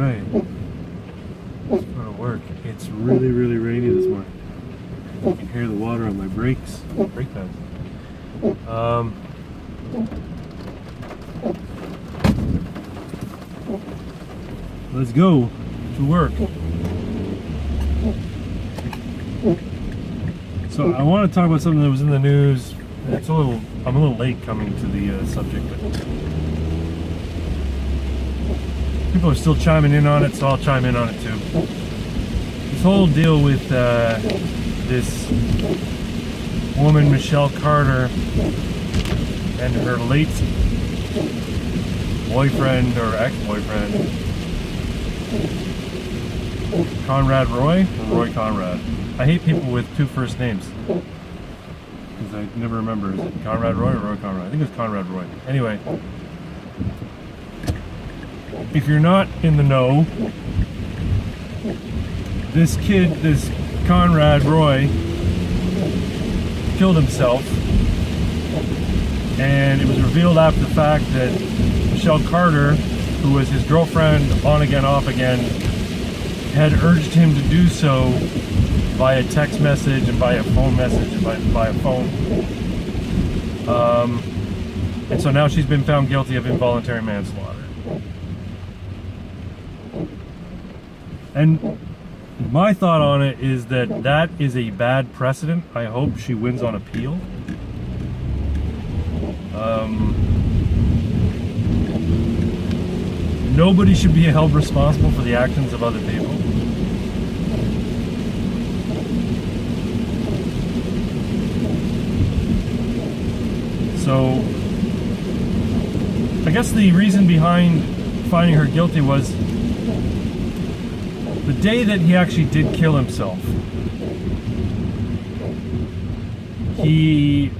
Alright. Let's go to work. It's really, really rainy this morning. You can hear the water on my brake pads. Let's go to work. So I want to talk about something that was in the news. I'm a little late coming to the subject, but people are still chiming in on it, so I'll chime in on it too. This whole deal with this woman, Michelle Carter, and her late boyfriend or ex-boyfriend, Conrad Roy, or Roy Conrad. I hate people with two first names because I never remember. Is it Conrad Roy or Roy Conrad? I think it's Conrad Roy. Anyway, if you're not in the know, this Conrad Roy, killed himself, and it was revealed after the fact that Michelle Carter, who was his girlfriend on again, off again, had urged him to do so via text message and via phone message and via phone. And so now she's been found guilty of involuntary manslaughter. And my thought on it is that that is a bad precedent. I hope she wins on appeal. Nobody should be held responsible for the actions of other people. So, I guess the reason behind finding her guilty was the day that he actually did kill himself. He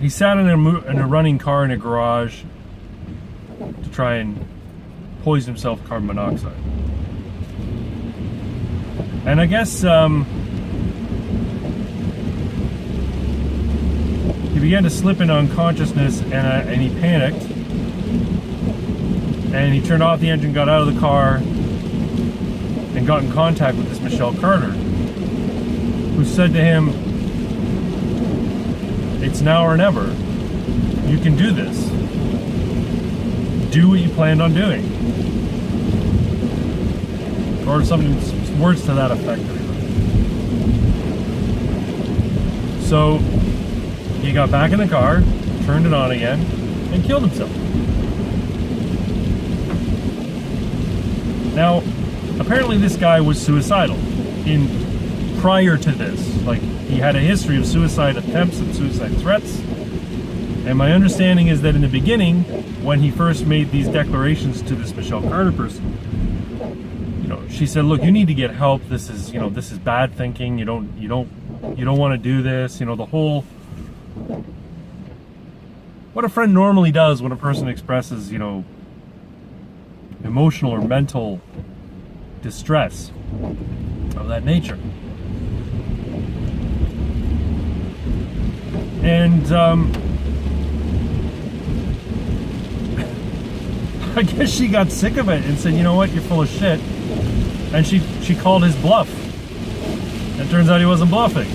sat in a running car in a garage to try and poison himself with carbon monoxide. And I guess he began to slip into unconsciousness, and he panicked. And he turned off the engine, got out of the car, and got in contact with this Michelle Carter, who said to him, "It's now or never. You can do this. Do what you planned on doing." Or some words to that effect. So he got back in the car, turned it on again, and killed himself. Now, apparently this guy was suicidal prior to this. Like, he had a history of suicide attempts and suicide threats. And my understanding is that in the beginning, when he first made these declarations to this Michelle Carter person, she said, "Look, you need to get help. This is bad thinking. You don't want to do this." The whole, what a friend normally does when a person expresses, emotional or mental distress of that nature. And I guess she got sick of it and said, "You know what, you're full of shit." And she called his bluff. And it turns out he wasn't bluffing.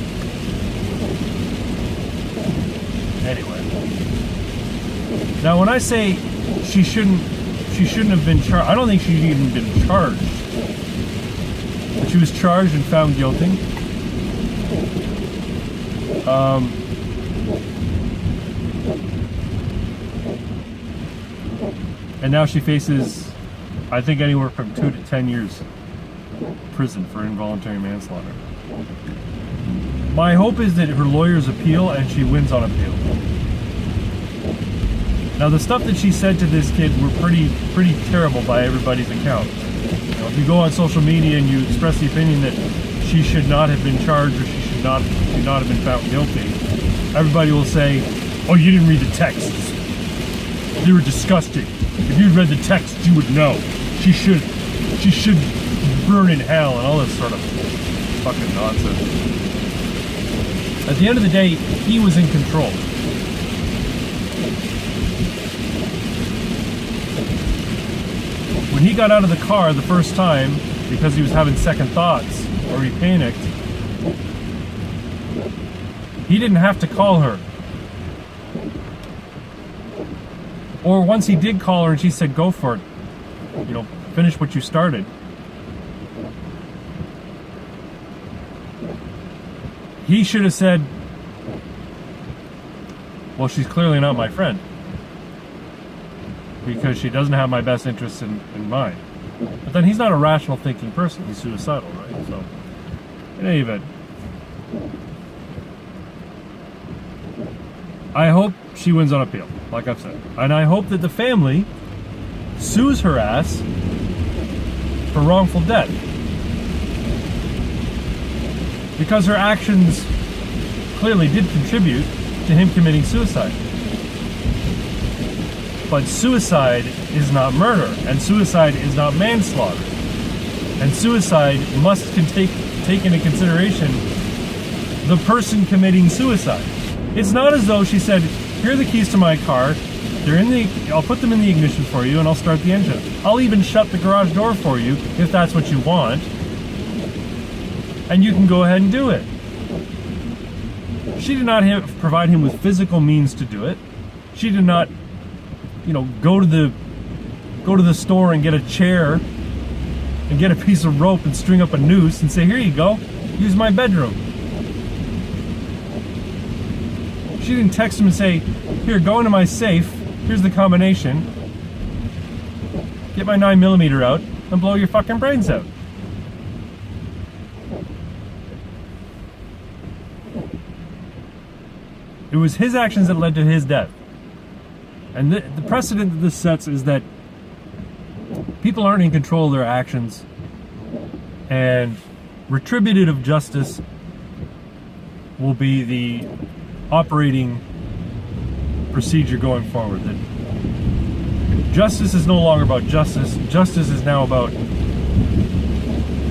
Anyway. Now when I say she shouldn't have been charged, I don't think she should even been charged. But she was charged and found guilty. And now she faces, I think, anywhere from 2 to 10 years prison for involuntary manslaughter. My hope is that her lawyers appeal and she wins on appeal. Now, the stuff that she said to this kid were pretty terrible by everybody's account. If you go on social media and you express the opinion that she should not have been charged or she should not have been found guilty, everybody will say, "Oh, you didn't read the texts. They were disgusting. If you'd read the text, you would know. She should burn in hell," and all this sort of fucking nonsense. At the end of the day, he was in control. When he got out of the car the first time, because he was having second thoughts or he panicked, he didn't have to call her. Or once he did call her and she said, go for it, you know, finish what you started. He should have said, well, she's clearly not my friend because she doesn't have my best interests in mind. But then he's not a rational thinking person. He's suicidal, right? So, in any event, I hope she wins on appeal, like I've said. And I hope that the family sues her ass for wrongful death. Because her actions clearly did contribute to him committing suicide. But suicide is not murder, and suicide is not manslaughter. And suicide must take into consideration the person committing suicide. It's not as though she said, here are the keys to my car, I'll put them in the ignition for you and I'll start the engine. I'll even shut the garage door for you if that's what you want. And you can go ahead and do it. She did not provide him with physical means to do it. She did not, go to the store and get a chair and get a piece of rope and string up a noose and say, here you go, use my bedroom. She didn't text him and say, here, go into my safe, here's the combination, get my 9mm out and blow your fucking brains out. It was his actions that led to his death. And the precedent that this sets is that people aren't in control of their actions, and retributive justice will be the operating procedure going forward. That justice is no longer about justice. Justice is now about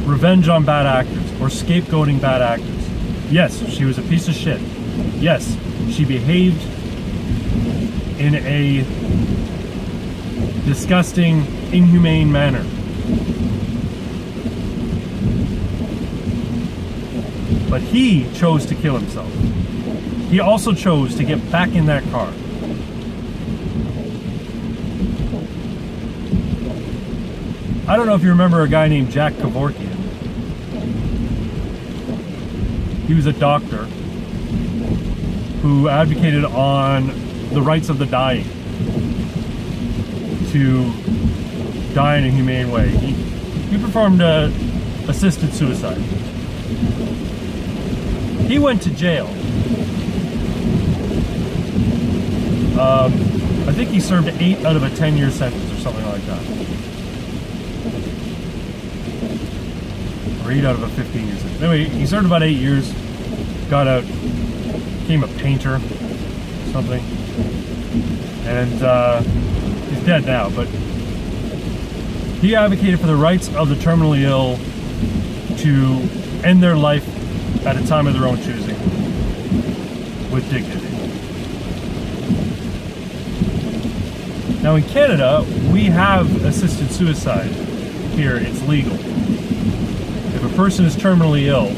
revenge on bad actors or scapegoating bad actors. Yes, she was a piece of shit. Yes, she behaved in a disgusting, inhumane manner. But he chose to kill himself. He also chose to get back in that car. I don't know if you remember a guy named Jack Kevorkian. He was a doctor who advocated on the rights of the dying to die in a humane way. He performed assisted suicide. He went to jail. I think he served 8 out of a 10-year sentence or something like that. Or 8 out of a 15-year sentence. Anyway, he served about 8 years, got out, became a painter or something. And he's dead now, but he advocated for the rights of the terminally ill to end their life at a time of their own choosing with dignity. Now in Canada, we have assisted suicide here. It's legal. If a person is terminally ill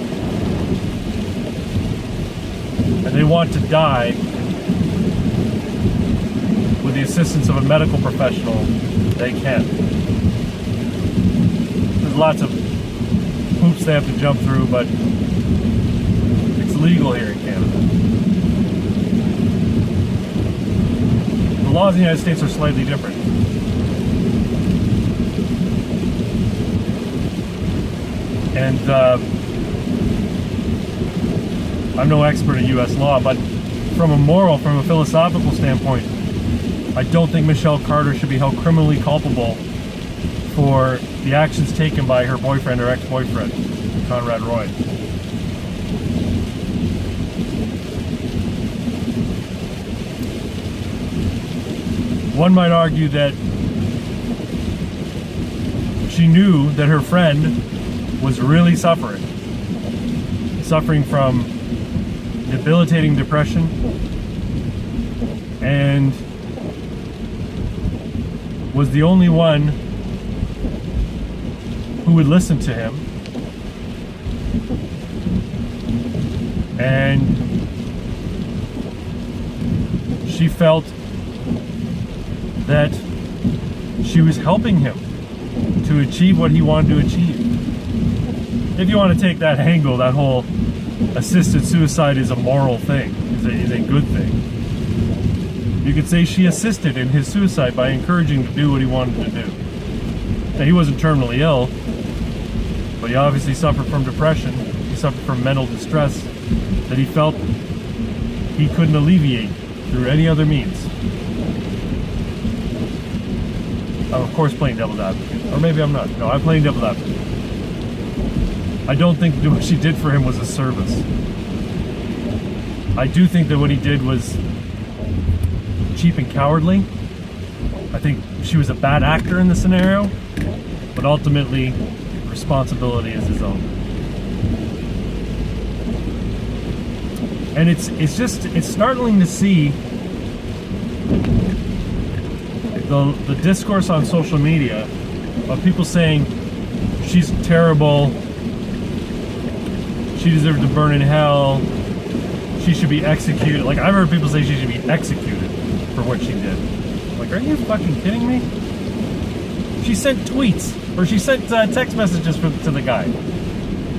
and they want to die with the assistance of a medical professional, they can. There's lots of hoops they have to jump through, but it's legal here in Canada. The laws in the United States are slightly different. And I'm no expert at U.S. law, but from a philosophical standpoint, I don't think Michelle Carter should be held criminally culpable for the actions taken by her boyfriend or ex-boyfriend, Conrad Roy. One might argue that she knew that her friend was really suffering from debilitating depression and was the only one who would listen to him. And she felt that she was helping him to achieve what he wanted to achieve. If you want to take that angle, that whole assisted suicide is a moral thing, is a good thing. You could say she assisted in his suicide by encouraging him to do what he wanted to do. Now, he wasn't terminally ill, but he obviously suffered from depression. He suffered from mental distress that he felt he couldn't alleviate through any other means. I'm of course playing devil's advocate, or maybe I'm not. No, I'm playing devil's advocate. I don't think that what she did for him was a service. I do think that what he did was cheap and cowardly. I think she was a bad actor in the scenario, but ultimately, responsibility is his own. And it's startling to see the discourse on social media of people saying she's terrible, she deserves to burn in hell, she should be executed. Like, I've heard people say she should be executed for what she did. Like, are you fucking kidding me? She sent tweets, or she sent text messages to the guy.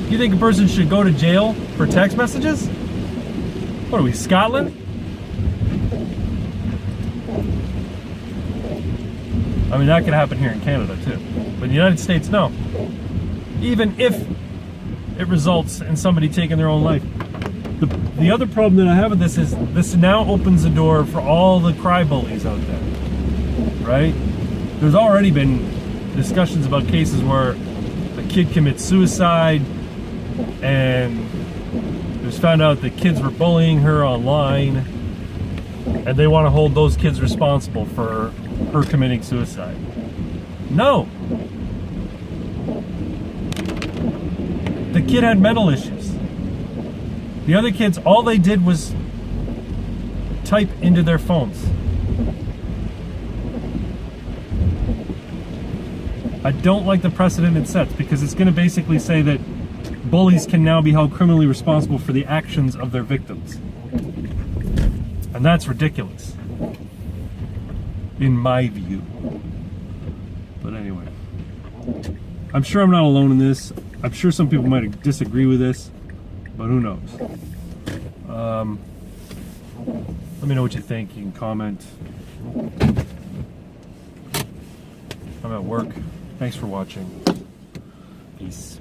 You think a person should go to jail for text messages? What are we, Scotland? I mean, that could happen here in Canada too. But in the United States, no. Even if it results in somebody taking their own life. The other problem that I have with this is this now opens the door for all the cry bullies out there, right? There's already been discussions about cases where a kid commits suicide and it was found out that kids were bullying her online, and they want to hold those kids responsible for her committing suicide. No. The kid had mental issues. The other kids, all they did was type into their phones. I don't like the precedent it sets, because it's going to basically say that bullies can now be held criminally responsible for the actions of their victims. And that's ridiculous, in my view. But anyway, I'm sure I'm not alone in this. I'm sure some people might disagree with this, but who knows? Let me know what you think. You can comment. I'm at work. Thanks for watching. Peace.